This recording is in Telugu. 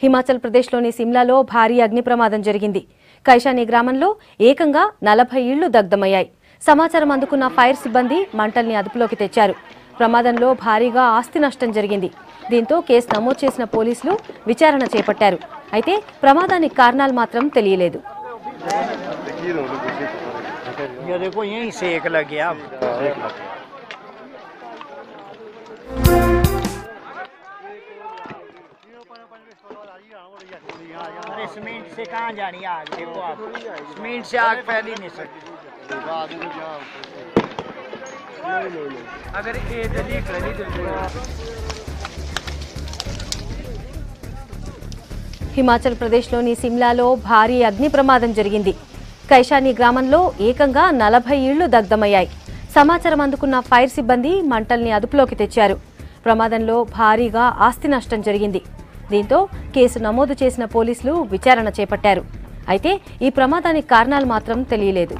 హిమాచల్ ప్రదేశ్లోని సిమ్లాలో భారీ అగ్ని ప్రమాదం జరిగింది. కైషాని గ్రామంలో ఏకంగా 40 ఇళ్లు దగ్ధమయ్యాయి. సమాచారం అందుకున్న ఫైర్ సిబ్బంది మంటల్ని అదుపులోకి తెచ్చారు. ప్రమాదంలో భారీగా ఆస్తి నష్టం జరిగింది. దీంతో కేసు నమోదు చేసిన పోలీసులు విచారణ చేపట్టారు. అయితే ప్రమాదానికి కారణాలు మాత్రం తెలియలేదు. सीमेंट से कहाँ जानी आग? देखो आप, सीमेंट से आग फैल ही नहीं सकती। अगर ये जल्दी खड़ी హిమాచల్ ప్రదేశ్లోని సిమ్లాలో భారీ అగ్ని ప్రమాదం జరిగింది. కైషాని గ్రామంలో ఏకంగా 40 ఇళ్లు దగ్ధమయ్యాయి. సమాచారం అందుకున్న ఫైర్ సిబ్బంది మంటల్ని అదుపులోకి తెచ్చారు. ప్రమాదంలో భారీగా ఆస్తి నష్టం జరిగింది. దీంతో కేసు నమోదు చేసిన పోలీసులు విచారణ చేపట్టారు. అయితే ఈ ప్రమాదానికి కారణాలు మాత్రం తెలియలేదు.